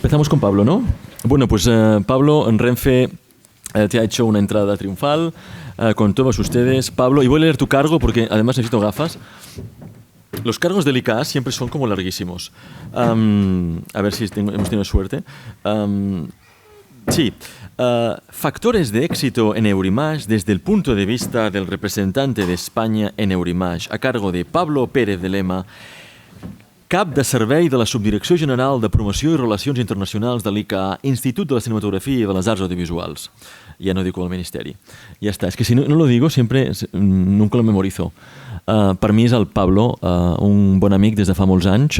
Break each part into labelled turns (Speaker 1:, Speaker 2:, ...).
Speaker 1: Empezamos con Pablo, ¿no? Bueno, pues Pablo, en Renfe te ha hecho una entrada triunfal con todos ustedes. Pablo, y voy a leer tu cargo porque además necesito gafas. Los cargos del ICA siempre son como larguísimos. A ver si hemos tenido suerte. Sí. Factores de éxito en Eurimage desde el punto de vista del representante de España en Eurimage, a cargo de Pablo Pérez de Lema, cap de servei de la Subdirecció General de Promoció i Relacions Internacionals de l'ICA, Institut de la Cinematografía y de las Arts Audiovisuals. Ya no digo el Ministeri. Ya está. Es que si no lo digo, siempre nunca lo memorizo. Per mi és el Pablo, un bon amic des de fa molts anys.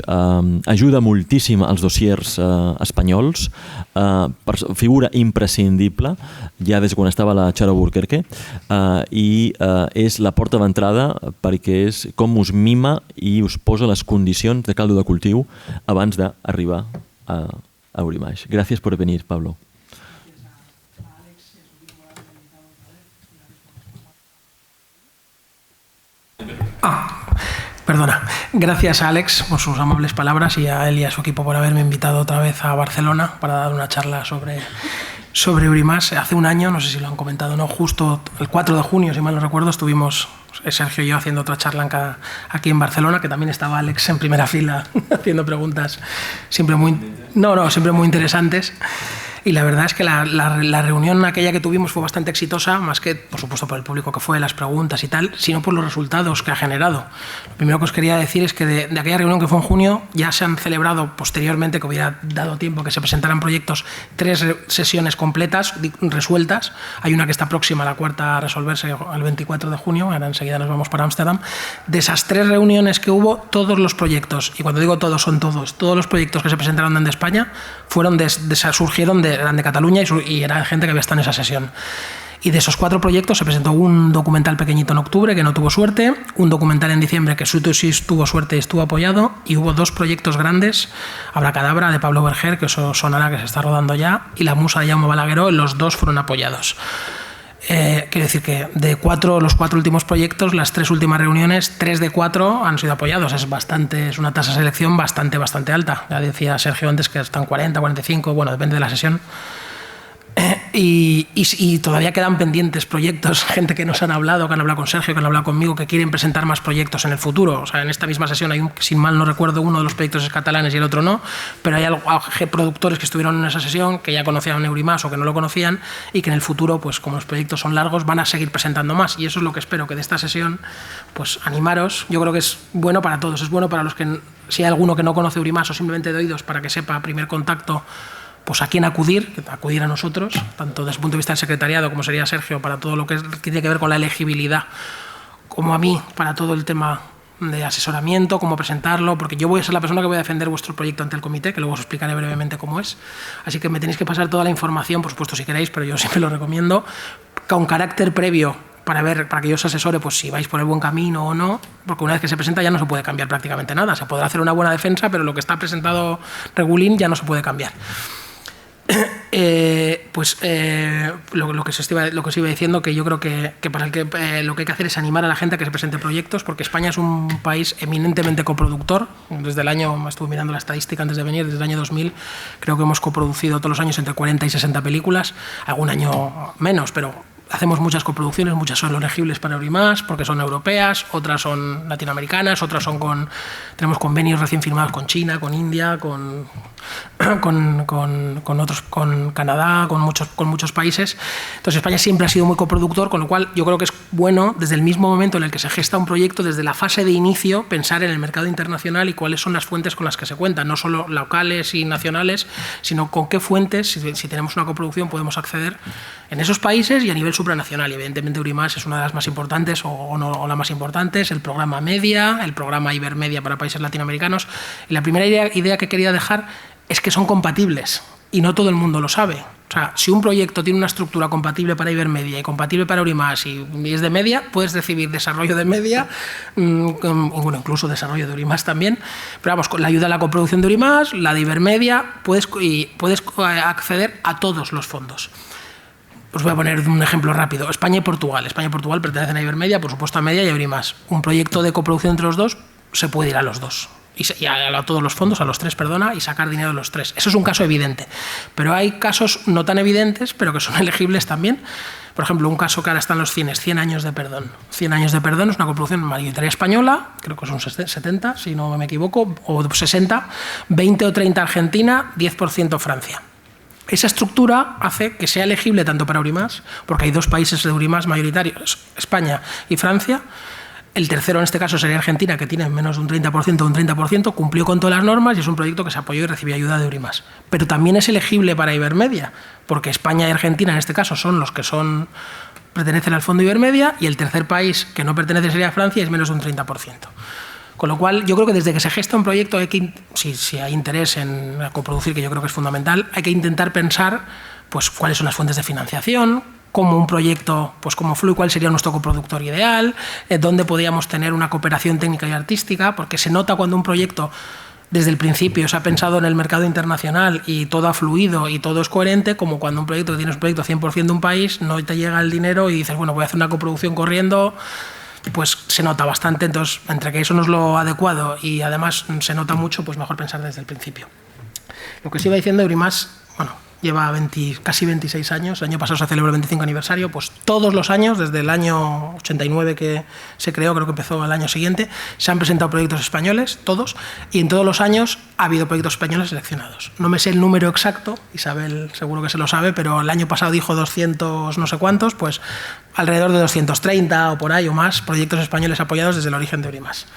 Speaker 1: Ajuda moltíssim als dossiers espanyols. Figura imprescindible, ja des de quan estava a la Charo Burquerque. I és la porta d'entrada perquè és com us mima i us posa les condicions de caldo de cultiu abans d'arribar a Eurimage. Gràcies per venir, Pablo.
Speaker 2: Perdona. Gracias a Alex por sus amables palabras y a él y a su equipo por haberme invitado otra vez a Barcelona para dar una charla sobre Eurimage. Hace un año, no sé si lo han comentado o no, justo el 4 de junio, si mal no recuerdo, estuvimos Sergio y yo haciendo otra charla aquí en Barcelona, que también estaba Alex en primera fila haciendo preguntas siempre muy interesantes. Y la verdad es que la reunión aquella que tuvimos fue bastante exitosa, más que, por supuesto, por el público que fue, las preguntas y tal, sino por los resultados que ha generado. Lo primero que os quería decir es que de aquella reunión que fue en junio ya se han celebrado posteriormente, que hubiera dado tiempo que se presentaran proyectos, 3 sesiones completas, resueltas. Hay una que está próxima, la cuarta, a resolverse el 24 de junio, ahora enseguida nos vamos para Ámsterdam. De esas 3 reuniones que hubo, todos los proyectos, y cuando digo todos, son todos los proyectos que se presentaron desde España surgieron eran de Cataluña y era gente que había estado en esa sesión. Y de esos 4 proyectos se presentó un documental pequeñito en octubre que no tuvo suerte, un documental en diciembre que sí tuvo suerte y estuvo apoyado, y hubo 2 proyectos grandes, Abracadabra de Pablo Berger, que eso sonará que se está rodando ya, y La Musa de Jaume Balagueró, los 2 fueron apoyados. Quiero decir que de los 4 últimos proyectos, las 3 últimas reuniones, 3 de 4 han sido apoyados. Es una tasa de selección bastante alta. Ya decía Sergio antes que están 40, 45, bueno, depende de la sesión. Y todavía quedan pendientes proyectos, gente que nos han hablado con Sergio, que han hablado conmigo, que quieren presentar más proyectos en el futuro. O sea, en esta misma sesión hay sin mal no recuerdo, uno de los proyectos es catalanes y el otro no, pero hay productores que estuvieron en esa sesión que ya conocían Eurimage o que no lo conocían y que en el futuro, pues como los proyectos son largos, van a seguir presentando más. Y eso es lo que espero, que de esta sesión, pues animaros. Yo creo que es bueno para todos, es bueno para los que, si hay alguno que no conoce Eurimage o simplemente de oídos, para que sepa, primer contacto, pues a quién acudir a nosotros, tanto desde el punto de vista del secretariado, como sería Sergio, para todo lo que tiene que ver con la elegibilidad, como a mí, para todo el tema de asesoramiento, cómo presentarlo, porque yo voy a ser la persona que voy a defender vuestro proyecto ante el comité, que luego os explicaré brevemente cómo es. Así que me tenéis que pasar toda la información, por supuesto, si queréis, pero yo siempre lo recomiendo, con carácter previo, para que yo os asesore pues, si vais por el buen camino o no, porque una vez que se presenta ya no se puede cambiar prácticamente nada. Se podrá hacer una buena defensa, pero lo que está presentado regulín ya no se puede cambiar. Lo que os iba diciendo, que yo creo que lo que hay que hacer es animar a la gente a que se presente proyectos, porque España es un país eminentemente coproductor. Desde el año, estuve mirando la estadística antes de venir, desde el año 2000 creo que hemos coproducido todos los años entre 40 y 60 películas, algún año menos, pero hacemos muchas coproducciones, muchas son elegibles para Eurimage porque son europeas, otras son latinoamericanas, otras tenemos convenios recién firmados con China, con India, con Canadá, con muchos países. Entonces España siempre ha sido muy coproductor, con lo cual yo creo que es bueno, desde el mismo momento en el que se gesta un proyecto, desde la fase de inicio, pensar en el mercado internacional y cuáles son las fuentes con las que se cuentan, no solo locales y nacionales, sino con qué fuentes, si tenemos una coproducción, podemos acceder en esos países y a nivel supranacional. Y evidentemente Eurimage es una de las más importantes, o la más importante, es el programa Media, el programa Ibermedia para países latinoamericanos. Y la primera idea que quería dejar es que son compatibles, y no todo el mundo lo sabe. O sea, si un proyecto tiene una estructura compatible para Ibermedia y compatible para Eurimage y es de media, puedes recibir desarrollo de media, bueno, incluso desarrollo de Eurimage también, pero vamos, con la ayuda de la coproducción de Eurimage, la de Ibermedia, puedes acceder a todos los fondos. Os voy a poner un ejemplo rápido. España y Portugal. España y Portugal pertenecen a Ibermedia, por supuesto a Media y a Eurimage. Un proyecto de coproducción entre los dos se puede ir a los dos. y a todos los fondos, a los 3, perdona, y sacar dinero de los 3. Eso es un caso evidente. Pero hay casos no tan evidentes, pero que son elegibles también. Por ejemplo, un caso que ahora está en los cines, 100 años de perdón. 100 años de perdón es una coproducción mayoritaria española, creo que son 70, si no me equivoco, o 60, 20 o 30 Argentina, 10% Francia. Esa estructura hace que sea elegible tanto para Eurimás, porque hay 2 países de Eurimás mayoritarios, España y Francia. El tercero en este caso sería Argentina, que tiene menos de un 30% o un 30%, cumplió con todas las normas y es un proyecto que se apoyó y recibió ayuda de Eurimás. Pero también es elegible para Ibermedia, porque España y Argentina en este caso son los que pertenecen al fondo Ibermedia, y el tercer país que no pertenece sería Francia y es menos de un 30%. Con lo cual, yo creo que desde que se gesta un proyecto, si hay interés en coproducir, que yo creo que es fundamental, hay que intentar pensar pues, cuáles son las fuentes de financiación, cómo un proyecto, pues cómo fluye, cuál sería nuestro coproductor ideal, dónde podríamos tener una cooperación técnica y artística, porque se nota cuando un proyecto desde el principio se ha pensado en el mercado internacional y todo ha fluido y todo es coherente, como cuando un proyecto, tienes un proyecto 100% de un país, no te llega el dinero y dices, bueno, voy a hacer una coproducción corriendo, pues se nota bastante. Entonces, entre que eso no es lo adecuado y además se nota mucho, pues mejor pensar desde el principio. Lo que se iba diciendo, Eurimás, bueno, lleva casi 26 años, el año pasado se celebró el 25 aniversario, pues todos los años, desde el año 89 que se creó, creo que empezó el año siguiente, se han presentado proyectos españoles, todos, y en todos los años ha habido proyectos españoles seleccionados. No me sé el número exacto, Isabel seguro que se lo sabe, pero el año pasado dijo 200 no sé cuántos, pues alrededor de 230 o por ahí o más proyectos españoles apoyados desde el origen de Eurimás.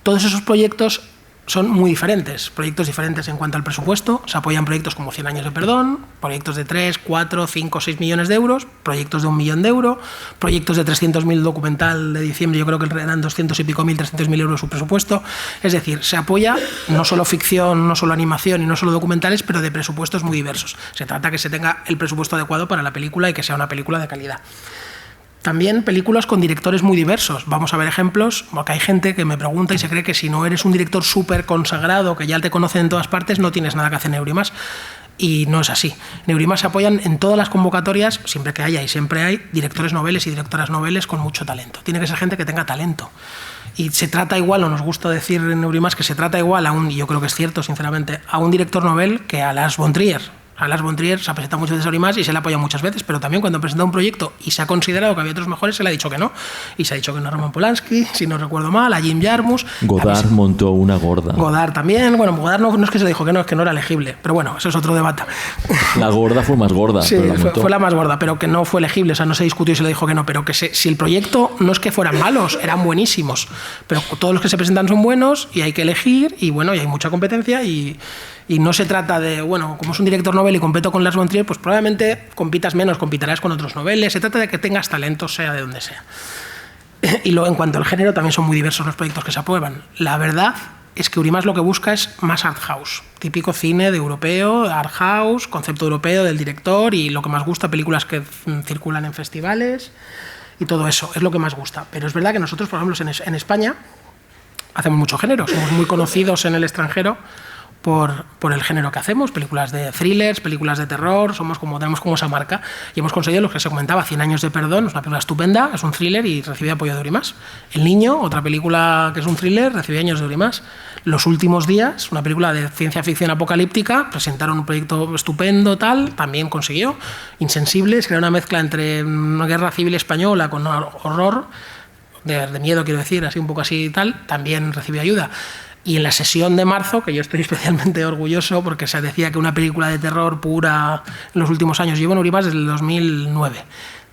Speaker 2: Todos esos proyectos son muy diferentes, proyectos diferentes en cuanto al presupuesto. Se apoyan proyectos como 100 años de perdón, proyectos de 3, 4, 5, 6 millones de euros, proyectos de 1 millón de euros, proyectos de 300.000 documental de diciembre, yo creo que eran 200 y pico mil, 300.000 euros su presupuesto. Es decir, se apoya no solo ficción, no solo animación y no solo documentales, pero de presupuestos muy diversos. Se trata que se tenga el presupuesto adecuado para la película y que sea una película de calidad. También películas con directores muy diversos. Vamos a ver ejemplos, porque hay gente que me pregunta y se cree que si no eres un director súper consagrado, que ya te conocen en todas partes, no tienes nada que hacer en Eurimás. Y no es así. En Eurimás se apoyan en todas las convocatorias, siempre que haya, y siempre hay, directores noveles y directoras noveles con mucho talento. Tiene que ser gente que tenga talento. Y se trata igual, o nos gusta decir en Eurimás que se trata igual y yo creo que es cierto, sinceramente, a un director novel que a Lars von Trier. A Lars von Trier se ha presentado muchas veces a Eurimás y se le ha apoyado muchas veces, pero también cuando ha presentado un proyecto y se ha considerado que había otros mejores, se le ha dicho que no. Y se ha dicho que no a Roman Polanski, si no recuerdo mal, a Jim Jarmusch.
Speaker 1: Godard montó una gorda.
Speaker 2: Godard también. Bueno, Godard no es que se le dijo que no, es que no era elegible. Pero bueno, eso es otro debate.
Speaker 1: La gorda fue más gorda.
Speaker 2: Sí, fue la más gorda, pero que no fue elegible. O sea, no se discutió y se le dijo que no. Pero que si el proyecto no es que fueran malos, eran buenísimos. Pero todos los que se presentan son buenos y hay que elegir. Y bueno, y hay mucha competencia y no se trata de, bueno, como es un director novel y competo con Lars von Trier, pues probablemente compitas menos, compitarás con otros noveles. Se trata de que tengas talento, sea de donde sea. Y luego, en cuanto al género, también son muy diversos los proyectos que se aprueban. La verdad es que Eurimás lo que busca es más art house, típico cine de europeo, art house, concepto europeo del director y lo que más gusta, películas que circulan en festivales y todo eso, es lo que más gusta. Pero es verdad que nosotros, por ejemplo, en España hacemos mucho género, somos muy conocidos en el extranjero por el género que hacemos, películas de thrillers, películas de terror, tenemos como esa marca y hemos conseguido lo que se comentaba, 100 años de perdón, es una película estupenda, es un thriller y recibe apoyo de Eurimás. El Niño, otra película que es un thriller, recibe años de Eurimás. Los últimos días, una película de ciencia ficción apocalíptica, presentaron un proyecto estupendo, también consiguió. Insensibles, que era una mezcla entre una guerra civil española con horror, de miedo quiero decir, así un poco así y tal, también recibió ayuda. Y en la sesión de marzo, que yo estoy especialmente orgulloso porque se decía que una película de terror pura en los últimos años, llevo en Eurimás desde el 2009,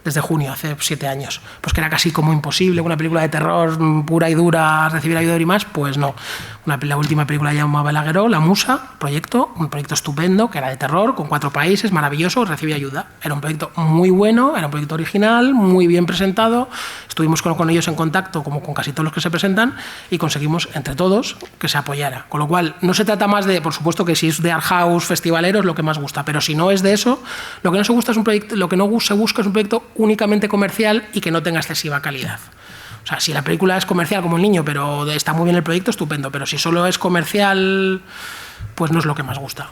Speaker 2: desde junio, hace 7 años, pues que era casi como imposible una película de terror pura y dura recibir ayuda de Eurimás, pues no. La última película llamaba Balagueró, La Musa, un proyecto estupendo, que era de terror, con 4 países, maravilloso, recibía ayuda. Era un proyecto muy bueno, era un proyecto original, muy bien presentado, estuvimos con ellos en contacto, como con casi todos los que se presentan, y conseguimos, entre todos, que se apoyara. Con lo cual, no se trata más de, por supuesto que si es de art house, festivalero, es lo que más gusta, pero si no es de eso, lo que no se gusta es un proyecto, lo que no se busca es un proyecto únicamente comercial y que no tenga excesiva calidad. O sea, si la película es comercial como El Niño, pero está muy bien el proyecto, estupendo. Pero si solo es comercial, pues no es lo que más gusta.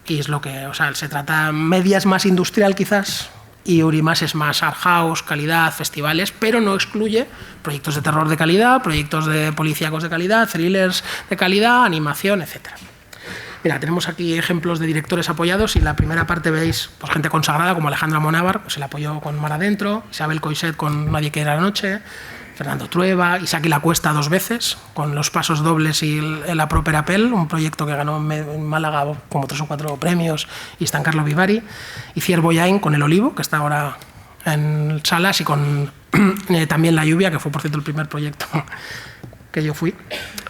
Speaker 2: Y es lo que, o sea, se trata, media es más industrial quizás y Eurimás es más art house, calidad, festivales, pero no excluye proyectos de terror de calidad, proyectos de policíacos de calidad, thrillers de calidad, animación, etc. Mira, tenemos aquí ejemplos de directores apoyados y en la primera parte veis pues, gente consagrada como Alejandra Monávar, se le apoyó con Mar Adentro, Isabel Coixet con Nadie quiere la noche, Fernando Trueba, Isaac y la Cuesta 2 veces, con Los pasos dobles y La Proper Appel, un proyecto que ganó en Málaga como 3 o 4 premios, y está en Carlo Vivari, y Cier Boyain con El Olivo, que está ahora en salas, y con también La Lluvia, que fue por cierto el primer proyecto que yo fui.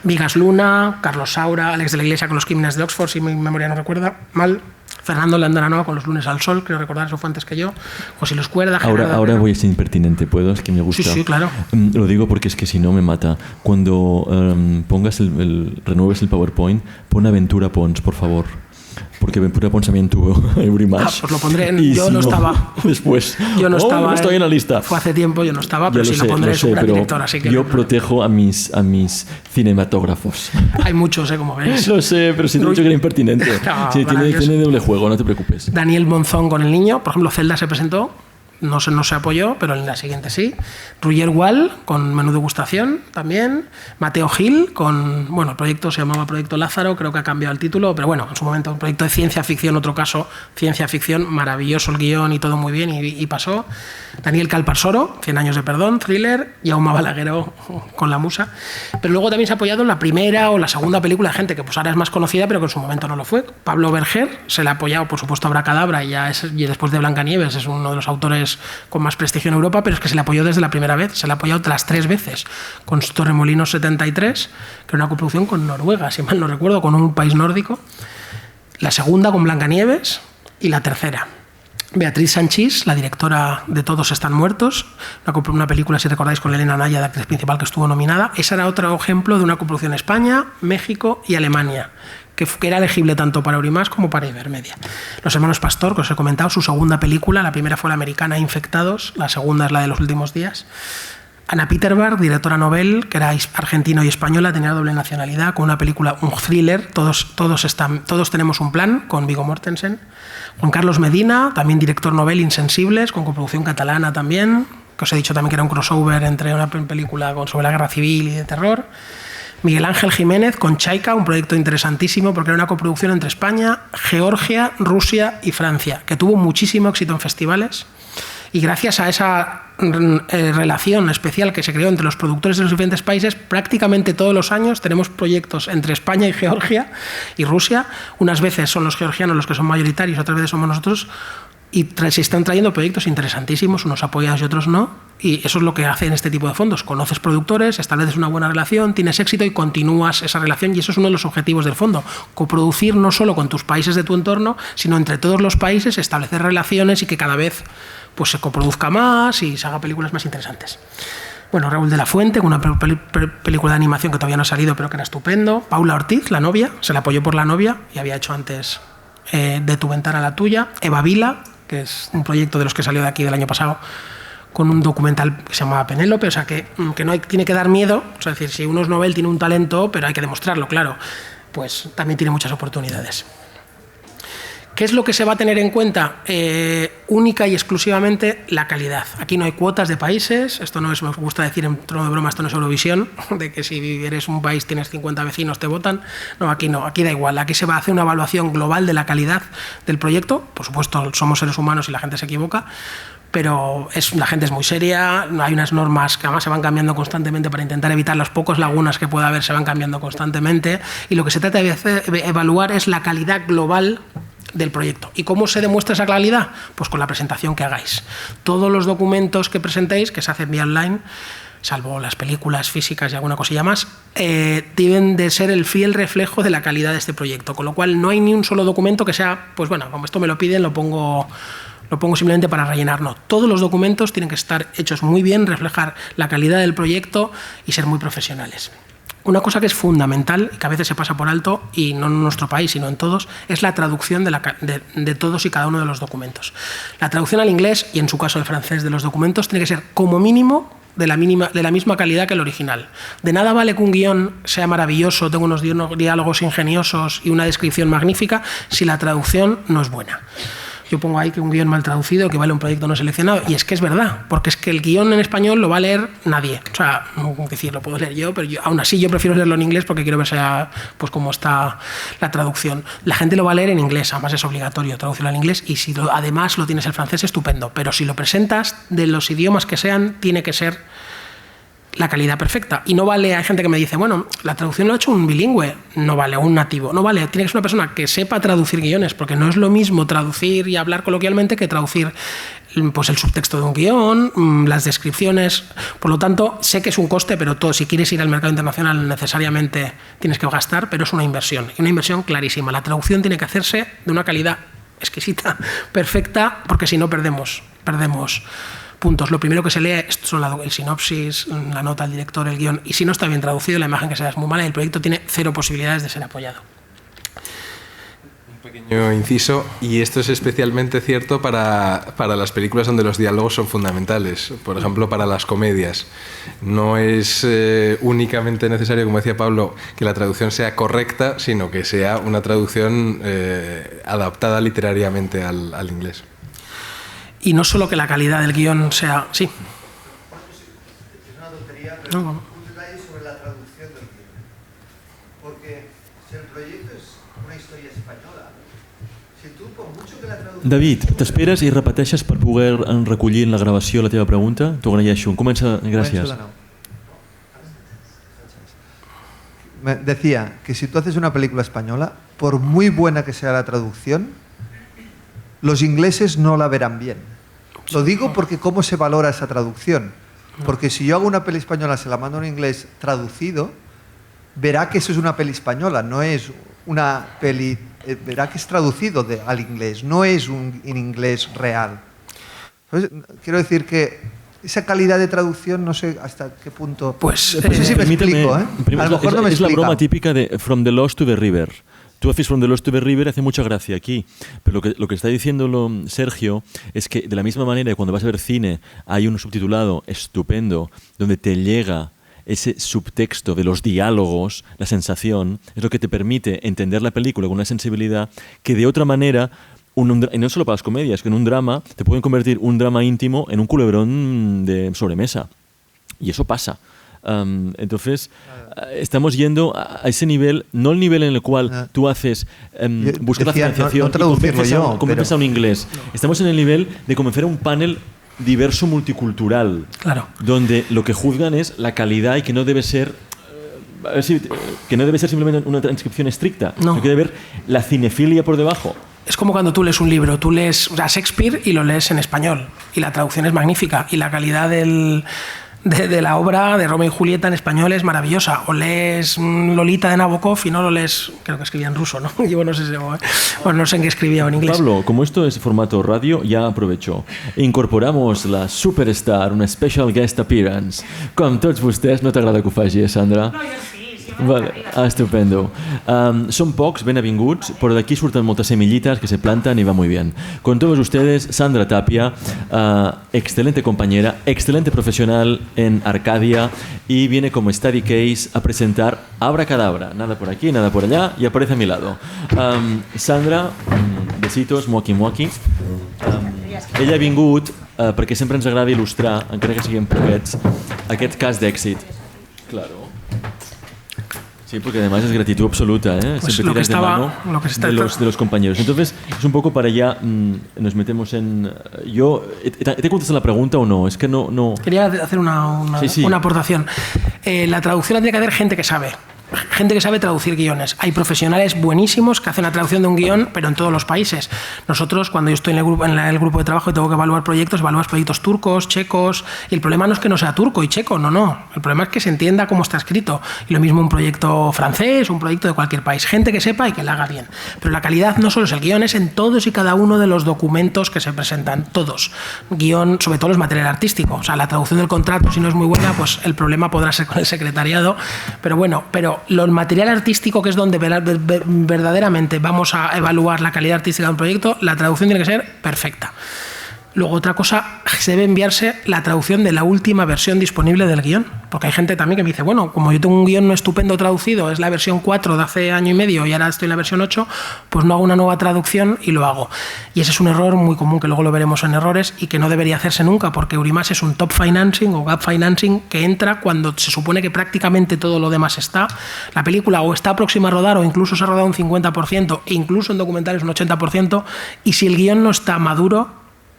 Speaker 2: Vigas Luna, Carlos Saura, Alex de la Iglesia con Los Crímenes de Oxford, si mi memoria no recuerda mal, Fernando Landaranova con Los lunes al sol, creo recordar, eso fue antes que yo, José Luis Cuerda.
Speaker 1: Ahora voy a ser impertinente, ¿puedo? Es que me gusta.
Speaker 2: Sí, claro.
Speaker 1: Lo digo porque es que si no me mata. Cuando pongas renueves el PowerPoint, pon Aventura Pons, por favor. Porque Aventura Pons también tuvo Eurimás.
Speaker 2: Pues lo pondré. Yo no estaba.
Speaker 1: Después.
Speaker 2: Yo no estaba.
Speaker 1: No estoy en la lista.
Speaker 2: Fue hace tiempo, yo no estaba, pero sí lo pondré. Es un gran director, así que.
Speaker 1: Yo protejo a mis cinematógrafos.
Speaker 2: Hay muchos, como veis.
Speaker 1: Lo sé, pero si te he dicho que era impertinente.
Speaker 2: No,
Speaker 1: sí, tiene doble juego, no te preocupes.
Speaker 2: Daniel Monzón con El Niño, por ejemplo, Zelda se presentó. No se apoyó, pero en la siguiente sí. Roger Wall con Menú Degustación también. Mateo Gil con, el proyecto se llamaba Proyecto Lázaro, creo que ha cambiado el título, pero bueno, en su momento un proyecto de ciencia ficción, otro caso, ciencia ficción, maravilloso el guión y todo muy bien, y pasó. Daniel Calparsoro, 100 años de perdón, thriller. Jaume Balagueró con La Musa. Pero luego también se ha apoyado en la primera o la segunda película de gente que pues ahora es más conocida, pero que en su momento no lo fue. Pablo Berger se le ha apoyado, por supuesto, a Abracadabra, y después de Blancanieves es uno de los autores con más prestigio en Europa, pero es que se le apoyó desde la primera vez, se le ha apoyado tras 3 veces, con Torremolinos 73, que era una coproducción con Noruega, si mal no recuerdo, con un país nórdico, la segunda con Blancanieves y la tercera. Beatriz Sanchís, la directora de Todos están muertos, una película, si recordáis, con Elena Naya, de actriz principal, que estuvo nominada. Ese era otro ejemplo de una coproducción España, México y Alemania, que era elegible tanto para Eurimás como para Ibermedia. Los hermanos Pastor, que os he comentado, su segunda película, la primera fue la americana Infectados, la segunda es la de Los últimos días. Ana Peterberg, directora novel, que era argentino y española, tenía doble nacionalidad, con una película, un thriller, todos tenemos un plan, con Viggo Mortensen. Juan Carlos Medina, también director novel, Insensibles, con coproducción catalana también, que os he dicho también que era un crossover entre una película sobre la guerra civil y de terror. Miguel Ángel Jiménez con Chaika, un proyecto interesantísimo porque era una coproducción entre España, Georgia, Rusia y Francia, que tuvo muchísimo éxito en festivales, y gracias a esa relación especial que se creó entre los productores de los diferentes países, prácticamente todos los años tenemos proyectos entre España y Georgia y Rusia. Unas veces son los georgianos los que son mayoritarios, otras veces somos nosotros, y se están trayendo proyectos interesantísimos, unos apoyados y otros no, y eso es lo que hacen este tipo de fondos. Conoces productores, estableces una buena relación, tienes éxito y continúas esa relación, y eso es uno de los objetivos del fondo, coproducir no solo con tus países de tu entorno, sino entre todos los países, establecer relaciones y que cada vez pues, se coproduzca más y se haga películas más interesantes. Bueno, Raúl de la Fuente, con una película de animación que todavía no ha salido, pero que era estupendo. Paula Ortiz, La novia, se la apoyó por La novia, y había hecho antes De tu ventana a la tuya. Eva Vila, que es un proyecto de los que salió de aquí del año pasado, con un documental que se llamaba Penélope, o sea que no tiene que dar miedo, o sea, es decir, si uno es novel tiene un talento, pero hay que demostrarlo, claro, pues también tiene muchas oportunidades. ¿Qué es lo que se va a tener en cuenta? Única y exclusivamente la calidad. Aquí no hay cuotas de países, esto no es, me gusta decir en tono de broma, esto no es Eurovisión, de que si eres un país, tienes 50 vecinos, te votan. No, aquí da igual, aquí se va a hacer una evaluación global de la calidad del proyecto. Por supuesto, somos seres humanos y la gente se equivoca, pero la gente es muy seria, hay unas normas que además se van cambiando constantemente para intentar evitar las pocas lagunas que pueda haber, se van cambiando constantemente, y lo que se trata de evaluar es la calidad global del proyecto. ¿Y cómo se demuestra esa calidad? Pues con la presentación que hagáis. Todos los documentos que presentéis, que se hacen vía online, salvo las películas físicas y alguna cosilla más, deben de ser el fiel reflejo de la calidad de este proyecto, con lo cual no hay ni un solo documento que sea, pues bueno, como esto me lo piden, lo pongo simplemente para rellenar. No, todos los documentos tienen que estar hechos muy bien, reflejar la calidad del proyecto y ser muy profesionales. Una cosa que es fundamental y que a veces se pasa por alto, y no en nuestro país, sino en todos, es la traducción de todos y cada uno de los documentos. La traducción al inglés, y en su caso el francés, de los documentos tiene que ser como mínimo de la misma calidad que el original. De nada vale que un guión sea maravilloso, tenga unos diálogos ingeniosos y una descripción magnífica, si la traducción no es buena. yo pongo ahí que un guión mal traducido equivale a un proyecto no seleccionado, y es que es verdad, porque es que el guión en español lo va a leer nadie. O sea, no decir, lo puedo leer yo, pero aún así yo prefiero leerlo en inglés porque quiero ver pues cómo está la traducción. La gente lo va a leer en inglés, además es obligatorio traducirlo al inglés, y si además lo tienes el francés, estupendo. Pero si lo presentas de los idiomas que sean, tiene que ser la calidad perfecta. Y no vale, hay gente que me dice, bueno, la traducción lo ha hecho un bilingüe, no vale, un nativo, no vale, tiene que ser una persona que sepa traducir guiones, porque no es lo mismo traducir y hablar coloquialmente que traducir pues el subtexto de un guión, las descripciones. Por lo tanto, sé que es un coste, pero si quieres ir al mercado internacional necesariamente tienes que gastar, pero es una inversión, y una inversión clarísima. La traducción tiene que hacerse de una calidad exquisita, perfecta, porque si no perdemos puntos. Lo primero que se lee son el sinopsis, la nota del director, el guión, y si no está bien traducido, la imagen que se da es muy mala y el proyecto tiene 0 posibilidades de ser apoyado.
Speaker 3: Un pequeño inciso, y esto es especialmente cierto para las películas donde los diálogos son fundamentales, por ejemplo para las comedias. No es únicamente necesario, como decía Pablo, que la traducción sea correcta, sino que sea una traducción adaptada literariamente al inglés.
Speaker 2: Y no solo que la calidad del guión sea... Sí.
Speaker 4: Es una tontería, pero un detalle sobre la traducción del guión. Porque si el proyecto es una historia española, si tú, por mucho que la traducción...
Speaker 1: David, t'esperes i repeteixes per poder recollir en la gravació la teva pregunta? T'ho agraeixo. Comença, gràcies.
Speaker 4: Me decía que si tú haces una película española, por muy buena que sea la traducción, los ingleses no la verán bien. Lo digo porque cómo se valora esa traducción. Porque si yo hago una peli española, se la mando en inglés traducido, verá que eso es una peli española, no es una peli... verá que es traducido al inglés, no es en inglés real. Entonces, quiero decir que esa calidad de traducción, no sé hasta qué punto...
Speaker 2: Pues,
Speaker 4: no sé si me explico, ¿eh? A lo mejor no me
Speaker 1: es la
Speaker 4: explica.
Speaker 1: broma típica de From the Lost to the River. Tú haces From the Lost to the River, hace mucha gracia aquí. Pero lo que está diciendo Sergio es que de la misma manera que cuando vas a ver cine hay un subtitulado estupendo donde te llega ese subtexto de los diálogos, la sensación, es lo que te permite entender la película con una sensibilidad que de otra manera, y no solo para las comedias, que en un drama te pueden convertir un drama íntimo en un culebrón de sobremesa. Y eso pasa. Entonces, estamos yendo a ese nivel, no el nivel en el cual tú haces buscas la financiación y convences a un inglés. Estamos en el nivel de convencer a un panel diverso multicultural,
Speaker 2: claro,
Speaker 1: donde lo que juzgan es la calidad y que no debe ser simplemente una transcripción estricta,
Speaker 2: no.
Speaker 1: Que debe haber la cinefilia por debajo.
Speaker 2: Es como cuando tú lees un libro, tú lees a Shakespeare y lo lees en español, y la traducción es magnífica, y la calidad de la obra de Romeo y Julieta en español es maravillosa. O lees Lolita de Nabokov y no lo lees, creo que escribía en ruso, ¿no? Yo no sé no sé en qué escribía en inglés.
Speaker 1: Pablo, como esto es formato radio, ya aprovecho. Incorporamos la Superstar, una special guest appearance. Com tots vostès, no t'agrada que ho faci, Sandra?
Speaker 5: No, jo sí.
Speaker 1: Vale. Estupendo. Son pocs, benvinguts, pero de aquí surten moltes semillitas que se plantan y va muy bien. Con todos ustedes, Sandra Tapia, excelente compañera, excelente profesional en Arcadia, y viene como study case a presentar Abracadabra. Nada por aquí, nada por allá, y aparece a mi lado. Sandra, besitos, muaki muaki. Ella ha vingut perquè sempre ens agrada il·lustrar, encara que siguin poquets, aquest cas d'èxit. Claro. Sí, porque además es gratitud absoluta, ¿eh?
Speaker 2: Pues
Speaker 1: Siempre tiras de mano de los compañeros. Entonces, es un poco para allá, nos metemos en... ¿Te contestas la pregunta o no? Es que no...
Speaker 2: Quería hacer una aportación. La traducción la tiene que hacer gente que sabe. Gente que sabe traducir guiones. Hay profesionales buenísimos que hacen la traducción de un guión, pero en todos los países. Nosotros, cuando yo estoy en el grupo de trabajo y tengo que evaluar proyectos, evaluas proyectos turcos, checos, y el problema no es que no sea turco y checo, no. El problema es que se entienda cómo está escrito. Y lo mismo un proyecto francés, un proyecto de cualquier país. Gente que sepa y que la haga bien. Pero la calidad no solo es el guión, es en todos y cada uno de los documentos que se presentan. Todos. Guión, sobre todo, es material artístico. O sea, la traducción del contrato, si no es muy buena, pues el problema podrá ser con el secretariado. Pero bueno, el material artístico, que es donde verdaderamente vamos a evaluar la calidad artística de un proyecto, la traducción tiene que ser perfecta. Luego otra cosa, se debe enviarse la traducción de la última versión disponible del guión, porque hay gente también que me dice, bueno, como yo tengo un guión estupendo traducido, es la versión 4 de hace año y medio y ahora estoy en la versión 8, pues no hago una nueva traducción y lo hago. Y ese es un error muy común, que luego lo veremos en errores y que no debería hacerse nunca, porque Eurimages es un top financing o gap financing que entra cuando se supone que prácticamente todo lo demás está. La película o está próxima a rodar o incluso se ha rodado un 50%, e incluso en documentales un 80%, y si el guión no está maduro,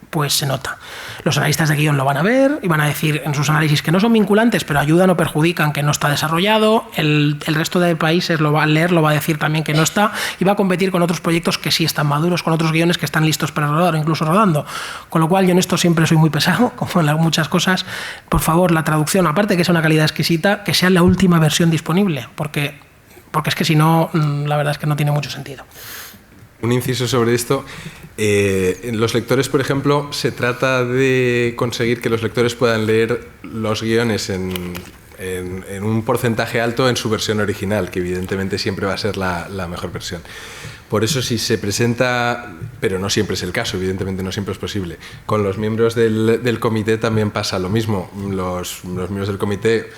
Speaker 2: pues se nota. Los analistas de guión lo van a ver y van a decir en sus análisis que no son vinculantes, pero ayudan o perjudican que no está desarrollado. El resto de países lo va a leer, lo va a decir también que no está, y va a competir con otros proyectos que sí están maduros, con otros guiones que están listos para rodar o incluso rodando. Con lo cual yo en esto siempre soy muy pesado, como en muchas cosas. Por favor, la traducción, aparte de que sea una calidad exquisita, que sea la última versión disponible, porque es que si no, la verdad es que no tiene mucho sentido.
Speaker 3: Un inciso sobre esto. Los lectores, por ejemplo, se trata de conseguir que los lectores puedan leer los guiones en un porcentaje alto en su versión original, que evidentemente siempre va a ser la mejor versión. Por eso, si se presenta, pero no siempre es el caso, evidentemente no siempre es posible, con los miembros del comité también pasa lo mismo. Los miembros del comité,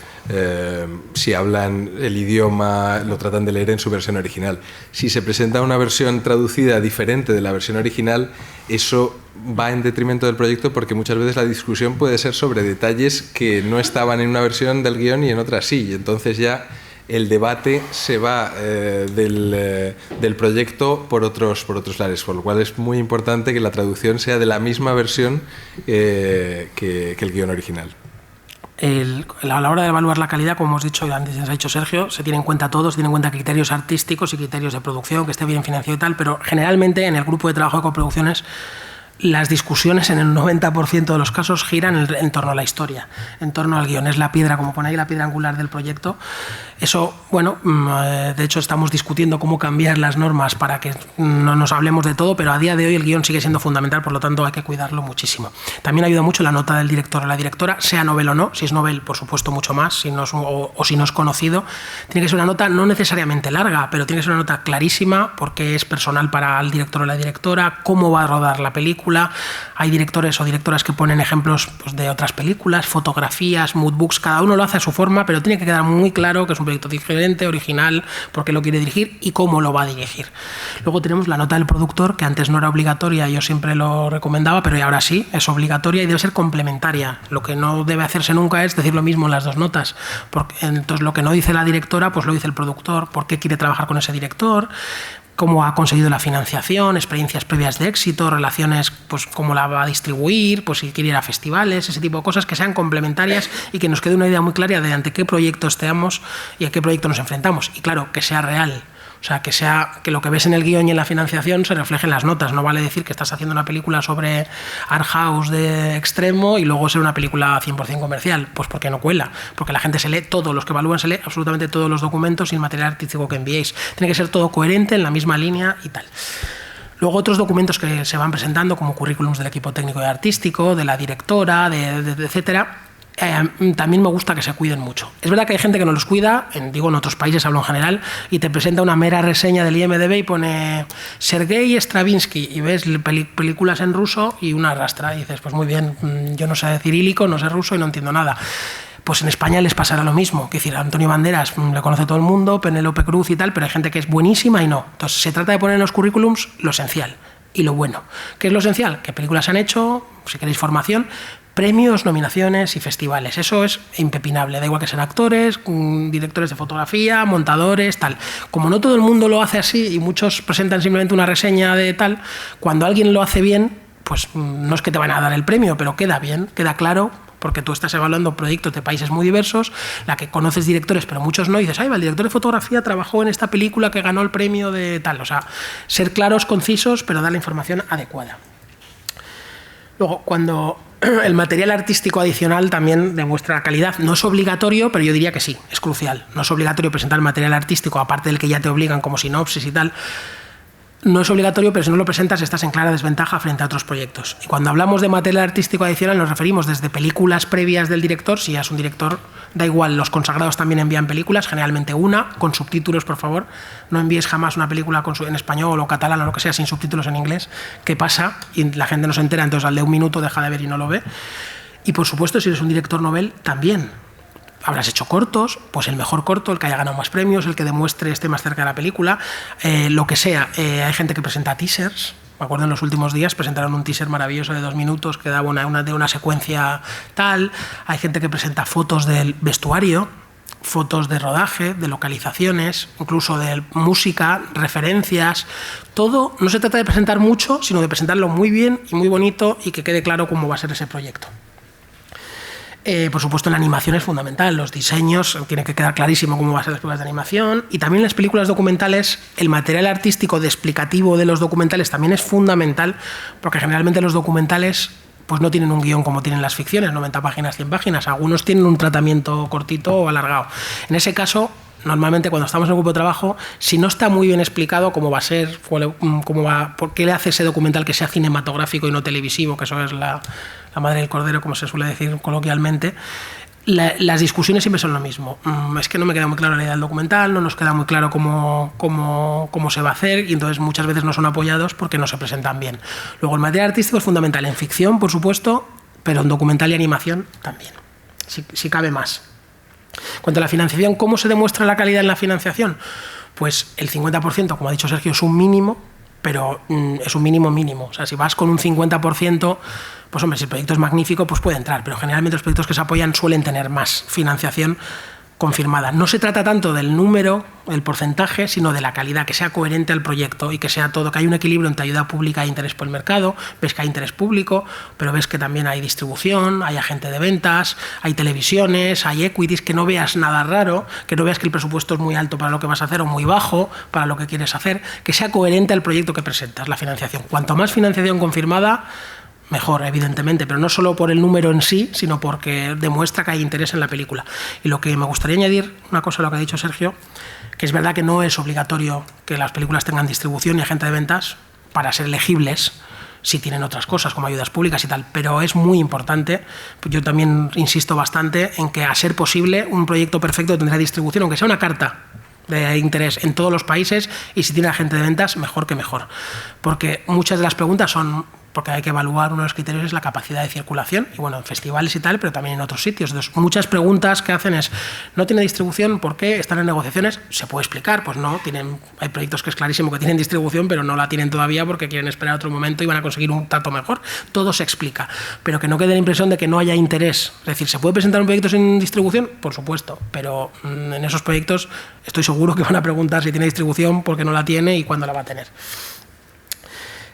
Speaker 3: si hablan el idioma, lo tratan de leer en su versión original. Si se presenta una versión traducida diferente de la versión original, eso va en detrimento del proyecto, porque muchas veces la discusión puede ser sobre detalles que no estaban en una versión del guión y en otra sí, y entonces ya el debate se va del proyecto por otros lares, por lo cual es muy importante que la traducción sea de la misma versión que el guión original.
Speaker 2: A la hora de evaluar la calidad, como hemos dicho y antes ha dicho Sergio, se tiene en cuenta todos, se tienen en cuenta criterios artísticos y criterios de producción, que esté bien financiado y tal, pero generalmente en el grupo de trabajo de coproducciones las discusiones en el 90% de los casos giran en torno a la historia, en torno al guión. Es la piedra, como pone ahí, la piedra angular del proyecto. Eso, bueno, de hecho estamos discutiendo cómo cambiar las normas para que no nos hablemos de todo, pero a día de hoy el guión sigue siendo fundamental, por lo tanto hay que cuidarlo muchísimo. También ayuda mucho la nota del director o la directora, sea novel o no. Si es novel, por supuesto, mucho más, si no es, o si no es conocido. Tiene que ser una nota no necesariamente larga, pero tiene que ser una nota clarísima, porque es personal para el director o la directora, cómo va a rodar la película. Hay directores o directoras que ponen ejemplos, pues, de otras películas, fotografías, moodbooks, cada uno lo hace a su forma, pero tiene que quedar muy claro que es un proyecto diferente, original, por qué lo quiere dirigir y cómo lo va a dirigir. Luego tenemos la nota del productor, que antes no era obligatoria, yo siempre lo recomendaba, pero ahora sí, es obligatoria y debe ser complementaria. Lo que no debe hacerse nunca es decir lo mismo en las dos notas, porque entonces lo que no dice la directora, pues lo dice el productor, por qué quiere trabajar con ese director, cómo ha conseguido la financiación, experiencias previas de éxito, relaciones, pues cómo la va a distribuir, pues si quiere ir a festivales, ese tipo de cosas que sean complementarias y que nos quede una idea muy clara de ante qué proyecto estemos y a qué proyecto nos enfrentamos. Y claro, que sea real. O sea, que lo que ves en el guión y en la financiación se refleje en las notas. No vale decir que estás haciendo una película sobre art house de extremo y luego ser una película 100% comercial. Pues porque no cuela. Porque la gente se lee, todos los que evalúan se lee absolutamente todos los documentos y el material artístico que enviéis. Tiene que ser todo coherente, en la misma línea y tal. Luego otros documentos que se van presentando, como currículums del equipo técnico y artístico, de la directora, etcétera. También me gusta que se cuiden mucho. Es verdad que hay gente que no los cuida, en otros países, hablo en general, y te presenta una mera reseña del IMDb y pone Sergei Stravinsky y ves películas en ruso y una arrastra y dices, pues muy bien, yo no sé cirílico, no sé ruso y no entiendo nada. Pues en España les pasará lo mismo, que decir, Antonio Banderas le conoce todo el mundo, Penélope Cruz y tal, pero hay gente que es buenísima y no. Entonces se trata de poner en los currículums lo esencial y lo bueno. ¿Qué es lo esencial? ¿Qué películas han hecho? Si queréis formación, premios, nominaciones y festivales. Eso es impepinable. Da igual que sean actores, directores de fotografía, montadores, tal. Como no todo el mundo lo hace así y muchos presentan simplemente una reseña de tal, cuando alguien lo hace bien, pues no es que te van a dar el premio, pero queda bien, queda claro, porque tú estás evaluando proyectos de países muy diversos, la que conoces directores, pero muchos no, y dices, el director de fotografía trabajó en esta película que ganó el premio de tal. O sea, ser claros, concisos, pero dar la información adecuada. Luego, cuando el material artístico adicional también demuestra calidad, no es obligatorio, pero yo diría que sí, es crucial. No es obligatorio presentar material artístico, aparte del que ya te obligan como sinopsis y tal. no es obligatorio, pero si no lo presentas estás en clara desventaja frente a otros proyectos. Y cuando hablamos de material artístico adicional nos referimos desde películas previas del director, si ya es un director, da igual, los consagrados también envían películas, generalmente una, con subtítulos, por favor. No envíes jamás una película en español o catalán o lo que sea sin subtítulos en inglés. ¿Qué pasa? Y la gente no se entera, entonces al de un minuto deja de ver y no lo ve. Y por supuesto, si eres un director novel, también. Habrás hecho cortos, pues el mejor corto, el que haya ganado más premios, el que demuestre esté más cerca de la película, lo que sea. Hay gente que presenta teasers. Me acuerdo en los últimos días presentaron un teaser maravilloso de 2 minutos que daba una secuencia tal. Hay gente que presenta fotos del vestuario, fotos de rodaje, de localizaciones, incluso de música, referencias. Todo no se trata de presentar mucho, sino de presentarlo muy bien y muy bonito y que quede claro cómo va a ser ese proyecto. Por supuesto, la animación es fundamental, los diseños, tiene que quedar clarísimo cómo van a ser las películas de animación, y también las películas documentales, el material artístico de explicativo de los documentales también es fundamental, porque generalmente los documentales pues no tienen un guión como tienen las ficciones, 90 páginas, 100 páginas, algunos tienen un tratamiento cortito o alargado. En ese caso, normalmente cuando estamos en el grupo de trabajo, si no está muy bien explicado cómo va a ser, por qué le hace ese documental que sea cinematográfico y no televisivo, que eso es la madre del cordero, como se suele decir coloquialmente, las discusiones siempre son lo mismo. Es que no me queda muy claro la idea del documental, no nos queda muy claro cómo se va a hacer, y entonces muchas veces no son apoyados porque no se presentan bien. Luego, el material artístico es fundamental en ficción, por supuesto, pero en documental y animación también, si cabe más. En cuanto a la financiación, ¿cómo se demuestra la calidad en la financiación? Pues el 50%, como ha dicho Sergio, es un mínimo, pero es un mínimo mínimo. O sea, si vas con un 50%, pues hombre, si el proyecto es magnífico, pues puede entrar, pero generalmente los proyectos que se apoyan suelen tener más financiación confirmada. No se trata tanto del número, el porcentaje, sino de la calidad, que sea coherente al proyecto y que sea todo, que hay un equilibrio entre ayuda pública e interés por el mercado. Ves que hay interés público, pero ves que también hay distribución, hay agente de ventas, hay televisiones, hay equities, que no veas nada raro, que no veas que el presupuesto es muy alto para lo que vas a hacer o muy bajo para lo que quieres hacer, que sea coherente al proyecto que presentas, la financiación. Cuanto más financiación confirmada, mejor, evidentemente, pero no solo por el número en sí, sino porque demuestra que hay interés en la película. Y lo que me gustaría añadir, una cosa a lo que ha dicho Sergio, que es verdad que no es obligatorio que las películas tengan distribución y agente de ventas para ser elegibles, si tienen otras cosas como ayudas públicas y tal, pero es muy importante. Yo también insisto bastante en que, a ser posible, un proyecto perfecto tendrá distribución, aunque sea una carta de interés en todos los países, y si tiene agente de ventas, mejor que mejor, porque muchas de las preguntas son, porque hay que evaluar, uno de los criterios es la capacidad de circulación, y bueno, en festivales y tal, pero también en otros sitios. Entonces, muchas preguntas que hacen es, ¿no tiene distribución? ¿Por qué? ¿Están en negociaciones? ¿Se puede explicar? Pues no, hay proyectos que es clarísimo que tienen distribución, pero no la tienen todavía porque quieren esperar otro momento y van a conseguir un trato mejor. Todo se explica, pero que no quede la impresión de que no haya interés. Es decir, ¿se puede presentar un proyecto sin distribución? Por supuesto, pero en esos proyectos estoy seguro que van a preguntar si tiene distribución, por qué no la tiene y cuándo la va a tener.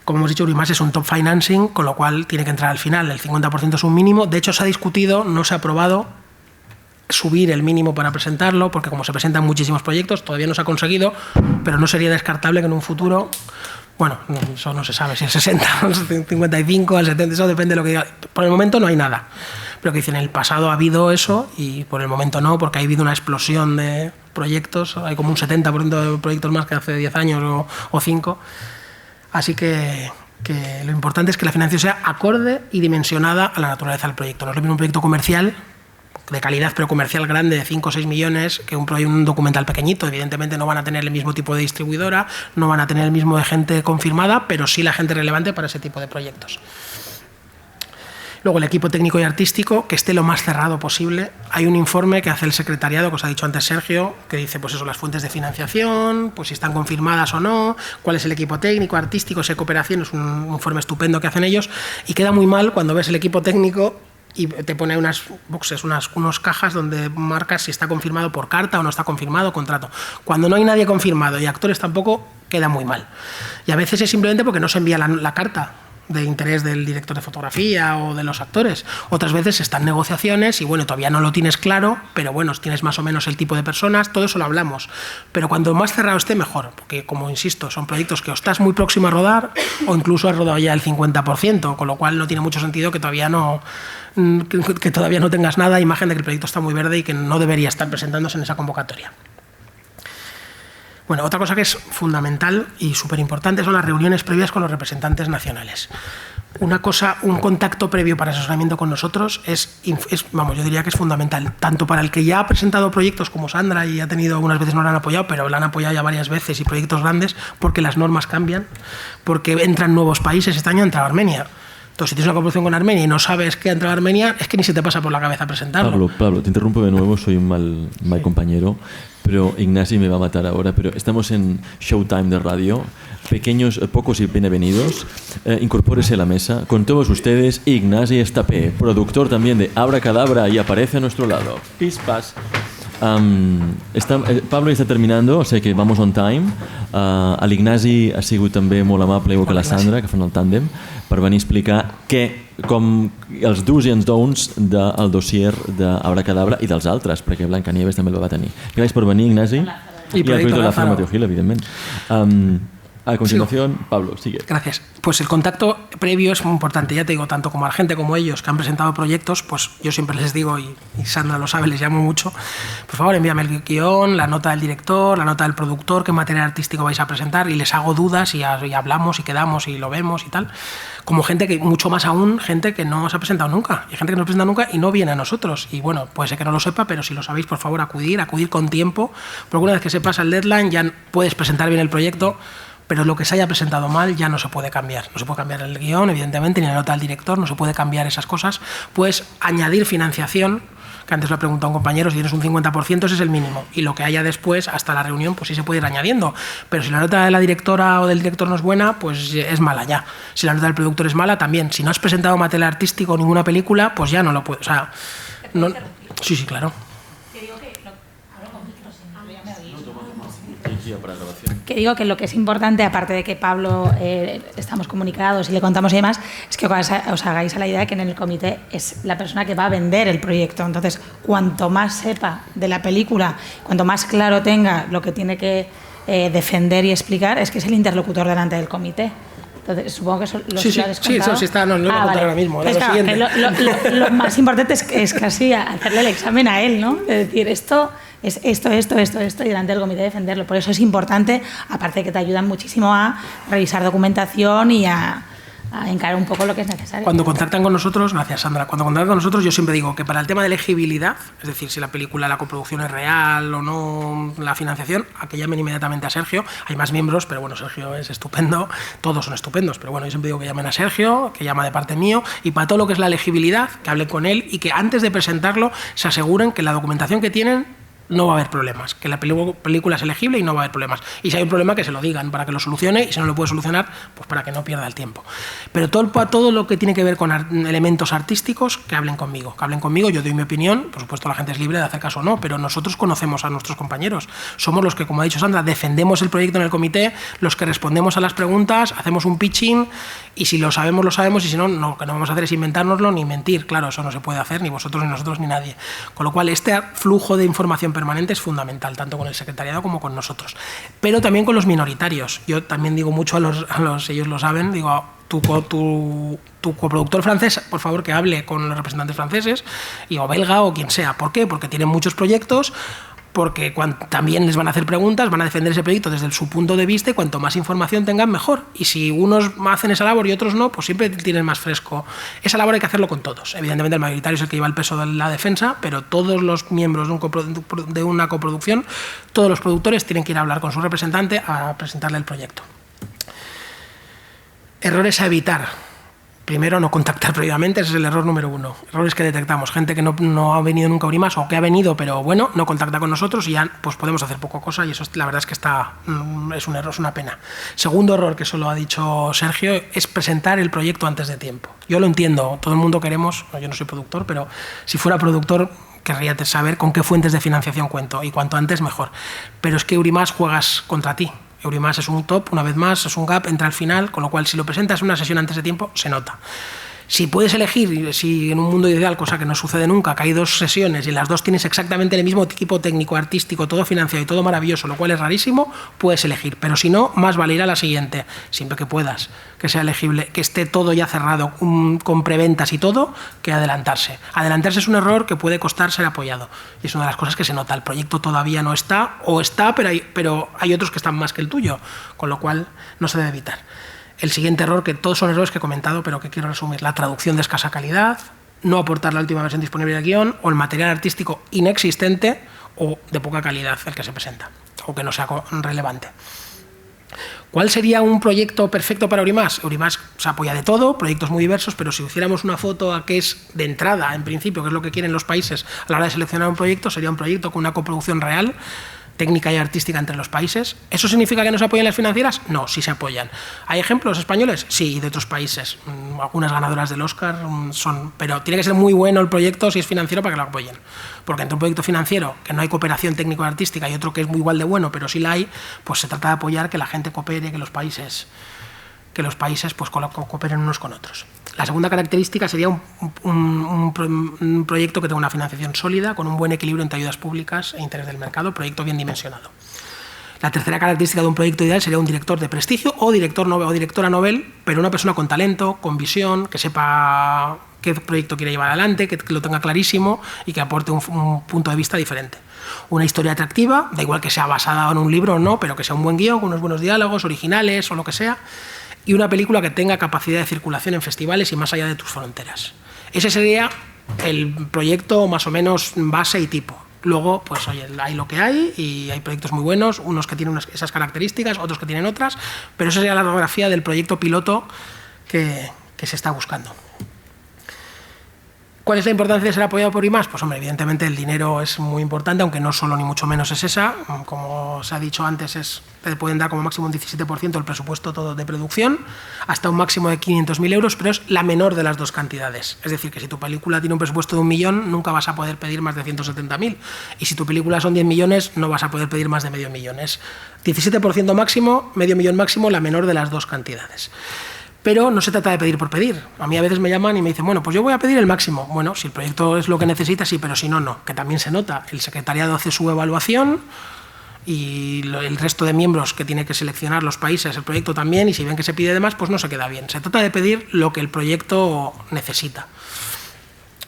Speaker 2: Como hemos dicho, Urimas es un top financing, con lo cual tiene que entrar al final. El 50% es un mínimo. De hecho, se ha discutido, no se ha aprobado subir el mínimo para presentarlo, porque como se presentan muchísimos proyectos, todavía no se ha conseguido, pero no sería descartable que en un futuro, bueno, eso no se sabe, si el 60, el 55, el 70, eso depende de lo que diga. Por el momento no hay nada. Pero que dicen, en el pasado ha habido eso y por el momento no, porque ha habido una explosión de proyectos. Hay como un 70% de proyectos más que hace 10 años o 5. Así que lo importante es que la financiación sea acorde y dimensionada a la naturaleza del proyecto. No es lo mismo un proyecto comercial, de calidad, pero comercial grande, de 5 o 6 millones, que un documental pequeñito. Evidentemente no van a tener el mismo tipo de distribuidora, no van a tener el mismo de gente confirmada, pero sí la gente relevante para ese tipo de proyectos. Luego, el equipo técnico y artístico, que esté lo más cerrado posible. Hay un informe que hace el secretariado, que os ha dicho antes Sergio, que dice, pues eso, las fuentes de financiación, pues si están confirmadas o no, cuál es el equipo técnico, artístico, si hay cooperación. Es un informe estupendo que hacen ellos, y queda muy mal cuando ves el equipo técnico y te pone unas boxes, unas cajas donde marcas si está confirmado por carta o no está confirmado contrato. Cuando no hay nadie confirmado y actores tampoco, queda muy mal. Y a veces es simplemente porque no se envía la carta de interés del director de fotografía o de los actores. Otras veces están negociaciones y bueno, todavía no lo tienes claro, pero bueno, tienes más o menos el tipo de personas, todo eso lo hablamos. Pero cuando más cerrado esté, mejor, porque como insisto, son proyectos que o estás muy próximo a rodar o incluso has rodado ya el 50%, con lo cual no tiene mucho sentido que todavía no tengas nada, imagen de que el proyecto está muy verde y que no debería estar presentándose en esa convocatoria. Bueno, otra cosa que es fundamental y súper importante son las reuniones previas con los representantes nacionales. Una cosa, un contacto previo para asesoramiento con nosotros vamos, yo diría que es fundamental, tanto para el que ya ha presentado proyectos como Sandra y ha tenido, algunas veces no lo han apoyado, pero la han apoyado ya varias veces, y proyectos grandes, porque las normas cambian, porque entran nuevos países. Este año ha entrado Armenia. Entonces, si tienes una coproducción con Armenia y no sabes que ha entrado Armenia, es que ni se te pasa por la cabeza presentarlo.
Speaker 1: Pablo, te interrumpo de nuevo, soy un mal compañero, pero Ignasi me va a matar ahora, pero estamos en Showtime de radio, pequeños, pocos y bienvenidos, incorpórese a la mesa, con todos ustedes, Ignasi Estapé, productor también de Abracadabra, y aparece a nuestro lado. Pispas. Pablo està terminant, o sigui que vamos on time. L'Ignasi ha sigut també molt amable, igual que la Sandra, que fan el tàndem, per venir a explicar com els do's i els don'ts del dossier d'Abracadabra i dels altres, perquè Blancanieves també el va tenir. Gràcies per venir, Ignasi.
Speaker 2: Y
Speaker 1: Proyecto Lázaro Mateo Gil, evidentment. A continuación, sí. Pablo, sigue.
Speaker 2: Gracias. Pues el contacto previo es muy importante. Ya te digo, tanto como a la gente como ellos que han presentado proyectos, pues yo siempre les digo, y Sandra lo sabe, les llamo mucho, por favor envíame el guión, la nota del director, la nota del productor, qué material artístico vais a presentar, y les hago dudas y hablamos y quedamos y lo vemos y tal. Como gente que, mucho más aún, gente que no se ha presentado nunca. Hay gente que no se presenta nunca y no viene a nosotros. Y bueno, puede ser que no lo sepa, pero si lo sabéis, por favor, acudir con tiempo, porque una vez que se pasa el deadline ya puedes presentar bien el proyecto, pero lo que se haya presentado mal ya no se puede cambiar. No se puede cambiar el guión, evidentemente, ni la nota del director, no se puede cambiar esas cosas. Puedes añadir financiación, que antes lo he preguntado a un compañero, si tienes un 50%, ese es el mínimo. Y lo que haya después, hasta la reunión, pues sí se puede ir añadiendo. Pero si la nota de la directora o del director no es buena, pues es mala ya. Si la nota del productor es mala, también. Si no has presentado material artístico o ninguna película, pues ya no lo puedes. O sea, no... Sí, claro.
Speaker 5: Que digo que lo que es importante, aparte de que Pablo estamos comunicados y le contamos y demás, es que os hagáis a la idea de que en el comité es la persona que va a vender el proyecto. Entonces, cuanto más sepa de la película, cuanto más claro tenga lo que tiene que defender y explicar, es que es el interlocutor delante del comité. Entonces, supongo que eso lo
Speaker 2: sí,
Speaker 5: habéis contado.
Speaker 2: Sí, está, no lo voy a contar ahora mismo.
Speaker 5: Pues claro, lo más importante es casi hacerle el examen a él, ¿no? De decir, esto, y delante del comité defenderlo. Por eso es importante, aparte de que te ayudan muchísimo a revisar documentación y a encarar un poco lo que es necesario.
Speaker 2: Cuando contactan con nosotros, gracias Sandra, cuando contactan con nosotros yo siempre digo que para el tema de elegibilidad, es decir, si la película, la coproducción es real o no, la financiación, a que llamen inmediatamente a Sergio. Hay más miembros, pero bueno, Sergio es estupendo, todos son estupendos, pero bueno, yo siempre digo que llamen a Sergio, que llama de parte mío, y para todo lo que es la elegibilidad, que hablen con él y que antes de presentarlo se aseguren que la documentación que tienen no va a haber problemas, que la película es elegible y no va a haber problemas. Y si hay un problema, que se lo digan para que lo solucione, y si no lo puede solucionar, pues para que no pierda el tiempo. Pero todo lo que tiene que ver con elementos artísticos, que hablen conmigo. Yo doy mi opinión, por supuesto la gente es libre de hacer caso o no, pero nosotros conocemos a nuestros compañeros. Somos los que, como ha dicho Sandra, defendemos el proyecto en el comité, los que respondemos a las preguntas, hacemos un pitching, y si lo sabemos, y si no, lo que no vamos a hacer es inventárnoslo ni mentir. Claro, eso no se puede hacer, ni vosotros, ni nosotros, ni nadie. Con lo cual, este flujo de información permanente es fundamental, tanto con el secretariado como con nosotros. Pero también con los minoritarios. Yo también digo mucho a los ellos lo saben, digo, tu coproductor francés, por favor, que hable con los representantes franceses, o belga, o quien sea. ¿Por qué? Porque tienen muchos proyectos, porque también les van a hacer preguntas, van a defender ese proyecto desde su punto de vista, y cuanto más información tengan, mejor. Y si unos hacen esa labor y otros no, pues siempre tienen más fresco. Esa labor hay que hacerlo con todos. Evidentemente el mayoritario es el que lleva el peso de la defensa, pero todos los miembros de una coproducción, todos los productores tienen que ir a hablar con su representante a presentarle el proyecto. Errores a evitar. Primero, no contactar previamente, ese es el error número 1. Errores que detectamos. Gente que no ha venido nunca a Urimas, o que ha venido, pero bueno, no contacta con nosotros, y ya pues podemos hacer poco cosa, y eso la verdad es que es un error, es una pena. Segundo error, que eso lo ha dicho Sergio, es presentar el proyecto antes de tiempo. Yo lo entiendo, todo el mundo queremos, yo no soy productor, pero si fuera productor querría saber con qué fuentes de financiación cuento, y cuanto antes mejor. Pero es que Urimas juegas contra ti. Eurimas es un top, una vez más, es un gap, entra al final, con lo cual si lo presentas una sesión antes de tiempo, se nota. Si puedes elegir, si en un mundo ideal, cosa que no sucede nunca, que hay 2 sesiones y en las 2 tienes exactamente el mismo equipo técnico, artístico, todo financiado y todo maravilloso, lo cual es rarísimo, puedes elegir. Pero si no, más vale ir a la siguiente, siempre que puedas, que sea elegible, que esté todo ya cerrado, con preventas y todo, que adelantarse. Adelantarse es un error que puede costar ser apoyado. Y es una de las cosas que se nota. El proyecto todavía no está, o está, pero hay otros que están más que el tuyo, con lo cual no se debe evitar. El siguiente error, que todos son errores que he comentado, pero que quiero resumir: la traducción de escasa calidad, no aportar la última versión disponible del guión, o el material artístico inexistente o de poca calidad el que se presenta, o que no sea relevante. ¿Cuál sería un proyecto perfecto para Eurimás? Eurimás se apoya de todo, proyectos muy diversos, pero si hiciéramos una foto a que es de entrada, en principio, que es lo que quieren los países a la hora de seleccionar un proyecto, sería un proyecto con una coproducción real, técnica y artística entre los países. ¿Eso significa que no se apoyan las financieras? No, sí se apoyan. ¿Hay ejemplos españoles? Sí, y de otros países. Algunas ganadoras del Oscar son... Pero tiene que ser muy bueno el proyecto si es financiero para que lo apoyen. Porque entre un proyecto financiero, que no hay cooperación técnico-artística, y otro que es muy igual de bueno, pero sí la hay, pues se trata de apoyar que la gente coopere, que los países pues cooperen unos con otros. La segunda característica sería un proyecto que tenga una financiación sólida, con un buen equilibrio entre ayudas públicas e interés del mercado, proyecto bien dimensionado. La tercera característica de un proyecto ideal sería un director de prestigio o directora novel, pero una persona con talento, con visión, que sepa qué proyecto quiere llevar adelante, que lo tenga clarísimo y que aporte un punto de vista diferente. Una historia atractiva, da igual que sea basada en un libro o no, pero que sea un buen guión, con unos buenos diálogos, originales o lo que sea. Y una película que tenga capacidad de circulación en festivales y más allá de tus fronteras. Ese sería el proyecto más o menos base y tipo. Luego, pues oye, hay lo que hay y hay proyectos muy buenos, unos que tienen esas características, otros que tienen otras, pero esa sería la radiografía del proyecto piloto que se está buscando. ¿Cuál es la importancia de ser apoyado por Eurimás? Pues hombre, evidentemente el dinero es muy importante, aunque no solo ni mucho menos es esa. Como se ha dicho antes, te pueden dar como máximo un 17% del presupuesto todo de producción, hasta un máximo de 500.000 euros, pero es la menor de las dos cantidades. Es decir, que si tu película tiene un presupuesto de 1 millón, nunca vas a poder pedir más de 170.000. Y si tu película son 10 millones, no vas a poder pedir más de medio millón. Es 17% máximo, medio millón máximo, la menor de las dos cantidades. Pero no se trata de pedir por pedir. A mí a veces me llaman y me dicen, bueno, pues yo voy a pedir el máximo. Bueno, si el proyecto es lo que necesita, sí, pero si no, no. Que también se nota. El secretariado hace su evaluación y el resto de miembros que tiene que seleccionar los países, el proyecto también, y si ven que se pide de más, pues no se queda bien. Se trata de pedir lo que el proyecto necesita.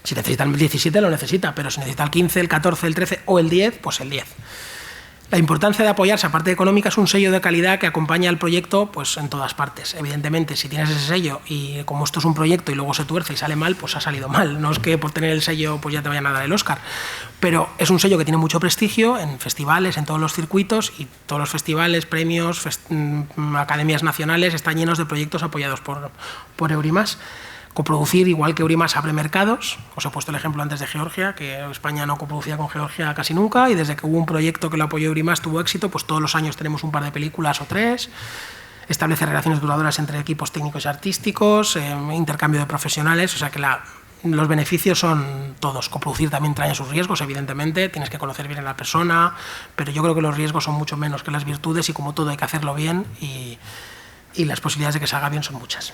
Speaker 2: Si necesita el 17, lo necesita, pero si necesita el 15, el 14, el 13 o el 10, pues el 10. La importancia de apoyarse, aparte económica, es un sello de calidad que acompaña al proyecto pues, en todas partes. Evidentemente, si tienes ese sello y como esto es un proyecto y luego se tuerce y sale mal, pues ha salido mal. No es que por tener el sello pues ya te vayan a dar el Oscar. Pero es un sello que tiene mucho prestigio en festivales, en todos los circuitos, y todos los festivales, premios, academias nacionales están llenos de proyectos apoyados por Eurimás. Coproducir, igual que Eurimás abre mercados. Os he puesto el ejemplo antes de Georgia, que España no coproducía con Georgia casi nunca, y desde que hubo un proyecto que lo apoyó Eurimás tuvo éxito, pues todos los años tenemos un par de películas o 3. Establece relaciones duraderas entre equipos técnicos y artísticos, intercambio de profesionales, o sea que los beneficios son todos. Coproducir también trae sus riesgos, evidentemente, tienes que conocer bien a la persona, pero yo creo que los riesgos son mucho menos que las virtudes, y como todo hay que hacerlo bien, y las posibilidades de que se haga bien son muchas.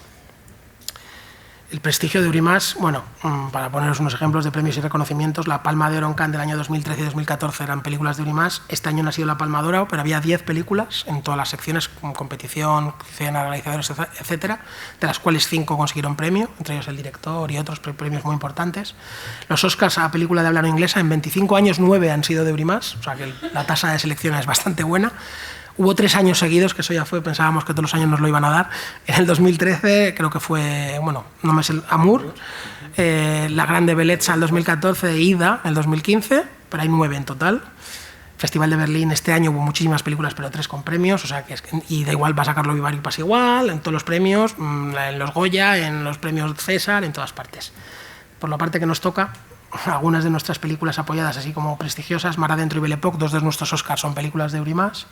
Speaker 2: El prestigio de Eurimás, bueno, para poneros unos ejemplos de premios y reconocimientos, la Palma de Oro en Cannes del año 2013 y 2014 eran películas de Eurimás. Este año no ha sido la Palma de Oro, pero había 10 películas en todas las secciones, competición, realizadores, etcétera, de las cuales 5 consiguieron premio, entre ellos el director y otros premios muy importantes. Los Oscars a película de habla no inglesa, en 25 años 9 han sido de Eurimás, o sea que la tasa de selección es bastante buena. Hubo 3 años seguidos, que eso ya fue, pensábamos que todos los años nos lo iban a dar. En el 2013 creo que fue, bueno, no me sé, Amour, La Grande Bellezza el 2014, Ida el 2015, pero hay 9 en total. Festival de Berlín este año hubo muchísimas películas, pero 3 con premios, o sea que y da igual, va a sacarlo Vivari y pasa igual, en todos los premios, en los Goya, en los premios César, en todas partes. Por la parte que nos toca, algunas de nuestras películas apoyadas, así como prestigiosas, Mar Adentro y Belle Époque, 2 de nuestros Oscars son películas de Eurimás.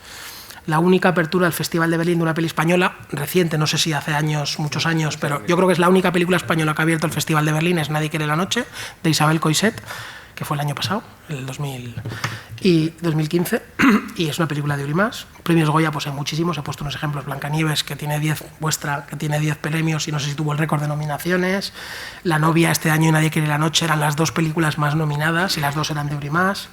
Speaker 2: La única apertura del Festival de Berlín de una peli española, reciente, no sé si hace años, muchos años, pero yo creo que es la única película española que ha abierto el Festival de Berlín, es Nadie quiere la noche, de Isabel Coixet, que fue el año pasado, el 2015, y es una película de Eurimás. Premios Goya pues hay muchísimos, he puesto unos ejemplos: Blancanieves, que tiene 10, que tiene 10 premios y no sé si tuvo el récord de nominaciones. La novia este año y Nadie quiere la noche eran las 2 películas más nominadas y las 2 eran de Eurimás.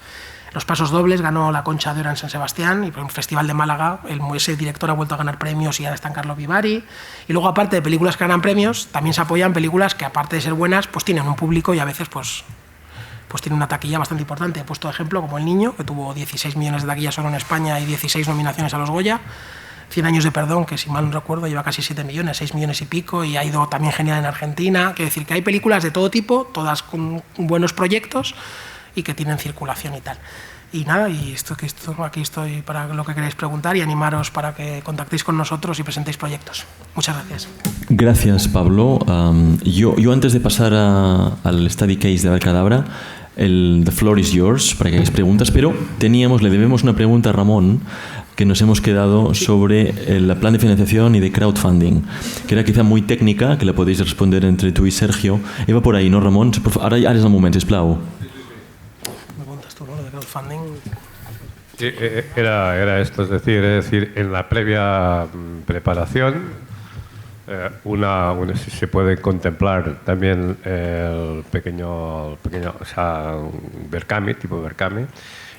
Speaker 2: Los Pasos Dobles ganó la Concha de Oro en San Sebastián, y por el Festival de Málaga ese director ha vuelto a ganar premios y ahora está en Carlo Vivari. Y luego, aparte de películas que ganan premios, también se apoyan películas que, aparte de ser buenas, pues tienen un público y a veces pues tiene una taquilla bastante importante. He puesto ejemplo como El Niño, que tuvo 16 millones de taquillas solo en España y 16 nominaciones a los Goya. 100 años de perdón, que si mal no recuerdo lleva casi 7 millones, 6 millones y pico, y ha ido también genial en Argentina. Quiero decir que hay películas de todo tipo, todas con buenos proyectos y que tienen circulación y tal. Y nada, y aquí estoy para lo que queráis preguntar y animaros para que contactéis con nosotros y presentéis proyectos. Muchas gracias.
Speaker 1: Gracias, Pablo. Yo antes de pasar al study case de Abracadabra, the floor is yours para que hagáis preguntas, pero le debemos una pregunta a Ramón, que nos hemos quedado sobre el plan de financiación y de crowdfunding, que era quizá muy técnica, que la podéis responder entre tú y Sergio. Iba por ahí, ¿no, Ramón? Ara és el moment, sisplau.
Speaker 6: Sí, era esto, es decir, en la previa preparación, si se puede contemplar también el pequeño, o sea, un Berkami, tipo Berkami,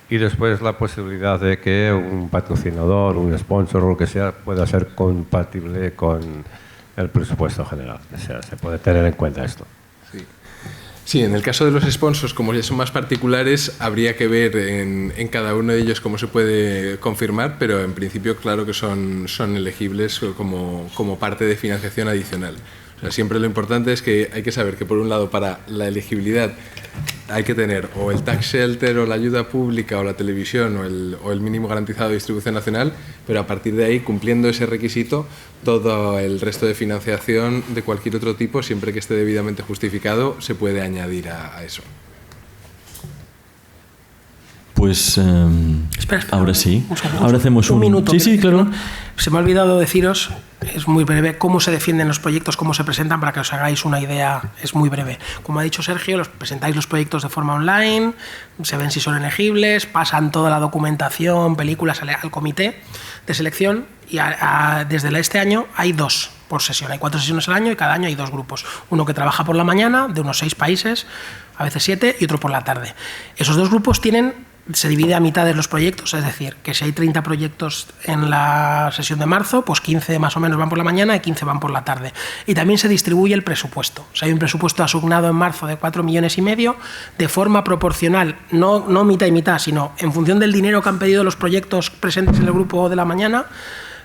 Speaker 6: y después la posibilidad de que un patrocinador, un sponsor o lo que sea pueda ser compatible con el presupuesto general. O sea, se puede tener en cuenta esto.
Speaker 3: Sí, en el caso de los sponsors, como ya son más particulares, habría que ver en cada uno de ellos cómo se puede confirmar, pero en principio claro que son elegibles como parte de financiación adicional. O sea, siempre lo importante es que hay que saber que, por un lado, para la elegibilidad hay que tener o el tax shelter o la ayuda pública o la televisión o el mínimo garantizado de distribución nacional, pero a partir de ahí, cumpliendo ese requisito, todo el resto de financiación de cualquier otro tipo, siempre que esté debidamente justificado, se puede añadir a eso.
Speaker 1: Pues
Speaker 2: espera,
Speaker 1: ahora sí.
Speaker 2: segundo,
Speaker 1: ahora hacemos
Speaker 2: un minuto.
Speaker 1: Sí, claro.
Speaker 2: Se me ha olvidado deciros, es muy breve, cómo se defienden los proyectos, cómo se presentan, para que os hagáis una idea. Es muy breve. Como ha dicho Sergio, presentáis los proyectos de forma online, se ven si son elegibles, pasan toda la documentación, películas al comité de selección, y desde este año hay 2 por sesión. Hay 4 sesiones al año y cada año hay 2 grupos. Uno que trabaja por la mañana, de unos 6 países, a veces 7, y otro por la tarde. Esos 2 grupos se divide a mitades los proyectos, es decir, que si hay 30 proyectos en la sesión de marzo, pues 15 más o menos van por la mañana y 15 van por la tarde. Y también se distribuye el presupuesto. O sea, hay un presupuesto asignado en marzo de 4,5 millones de forma proporcional, no mitad y mitad, sino en función del dinero que han pedido los proyectos presentes en el grupo de la mañana.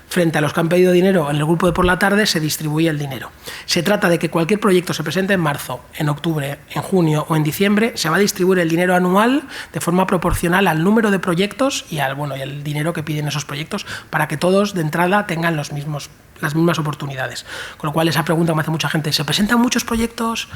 Speaker 2: Frente a los que han pedido dinero en el grupo de por la tarde, se distribuye el dinero. Se trata de que cualquier proyecto se presente en marzo, en octubre, en junio o en diciembre, se va a distribuir el dinero anual de forma proporcional al número de proyectos y al dinero que piden esos proyectos, para que todos de entrada tengan las mismas oportunidades. Con lo cual, esa pregunta me hace mucha gente: ¿se presentan muchos proyectos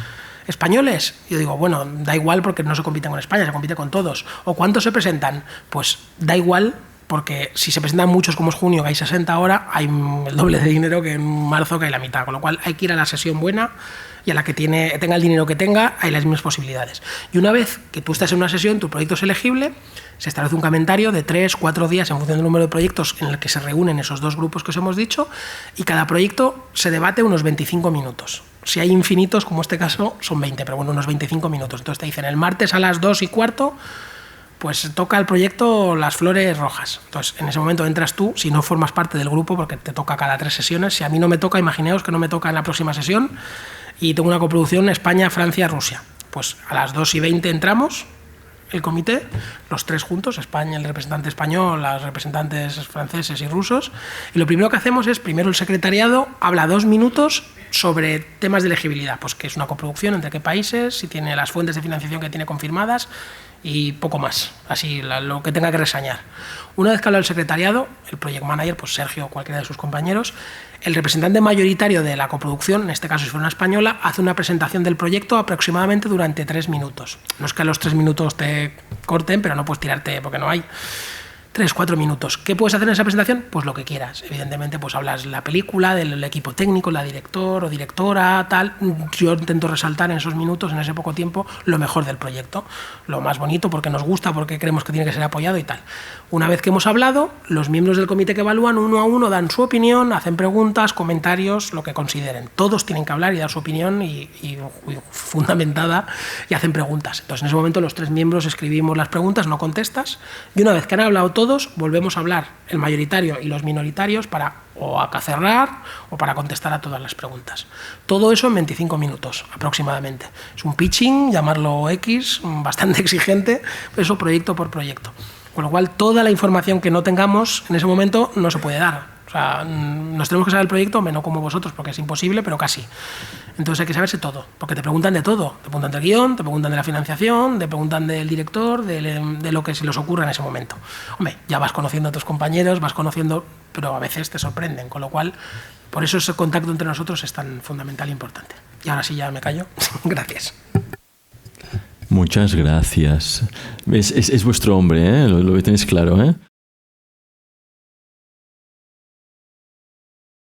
Speaker 2: españoles? Yo digo, bueno, da igual, porque no se compite con España, se compite con todos. ¿O cuántos se presentan? Pues da igual, porque si se presentan muchos, como es junio, que hay 60 ahora, hay el doble de dinero que en marzo, que hay la mitad. Con lo cual hay que ir a la sesión buena, y a la que tenga el dinero que tenga, hay las mismas posibilidades. Y una vez que tú estás en una sesión, tu proyecto es elegible, se establece un calendario de 3-4 días en función del número de proyectos en el que se reúnen esos 2 grupos que os hemos dicho, y cada proyecto se debate unos 25 minutos. Si hay infinitos, como este caso, son 20, pero bueno, unos 25 minutos. Entonces te dicen, el martes a las 2:15, pues toca el proyecto Las Flores Rojas. Entonces, en ese momento entras tú, si no formas parte del grupo, porque te toca cada 3 sesiones. Si a mí no me toca, imaginaos que no me toca en la próxima sesión, y tengo una coproducción España, Francia, Rusia. Pues a las 2:20 entramos, el comité, los 3 juntos, España, el representante español, los representantes franceses y rusos, y lo primero que hacemos es, primero el secretariado habla 2 minutos sobre temas de elegibilidad, pues que es una coproducción, entre qué países, si tiene las fuentes de financiación que tiene confirmadas, y poco más, así lo que tenga que reseñar. Una vez que habla el secretariado, el project manager, pues Sergio o cualquiera de sus compañeros, el representante mayoritario de la coproducción, en este caso si fuera una española, hace una presentación del proyecto aproximadamente durante 3 minutos. No es que a los 3 minutos te corten, pero no puedes tirarte porque no hay. 3-4 minutos. ¿Qué puedes hacer en esa presentación? Pues lo que quieras. Evidentemente, pues hablas la película, del equipo técnico, la director o directora, tal. Yo intento resaltar en esos minutos, en ese poco tiempo, lo mejor del proyecto. Lo más bonito, porque nos gusta, porque creemos que tiene que ser apoyado y tal. Una vez que hemos hablado, los miembros del comité que evalúan uno a uno dan su opinión, hacen preguntas, comentarios, lo que consideren. Todos tienen que hablar y dar su opinión y fundamentada, y hacen preguntas. Entonces, en ese momento los 3 miembros escribimos las preguntas, no contestas, y una vez que han hablado todos, volvemos a hablar el mayoritario y los minoritarios para o a cerrar o para contestar a todas las preguntas. Todo eso en 25 minutos aproximadamente. Es un pitching, llamarlo X, bastante exigente, eso proyecto por proyecto. Con lo cual, toda la información que no tengamos en ese momento no se puede dar. O sea, nos tenemos que saber el proyecto, no como vosotros, porque es imposible, pero casi. Entonces hay que saberse todo, porque te preguntan de todo. Te preguntan del guión, te preguntan de la financiación, te preguntan del director, de lo que se les ocurra en ese momento. Hombre, ya vas conociendo a tus compañeros, vas conociendo, pero a veces te sorprenden. Con lo cual, por eso ese contacto entre nosotros es tan fundamental e importante. Y ahora sí ya me callo. Gracias.
Speaker 1: Muchas gracias. Es vuestro hombre, ¿eh? Lo tenéis claro, ¿eh?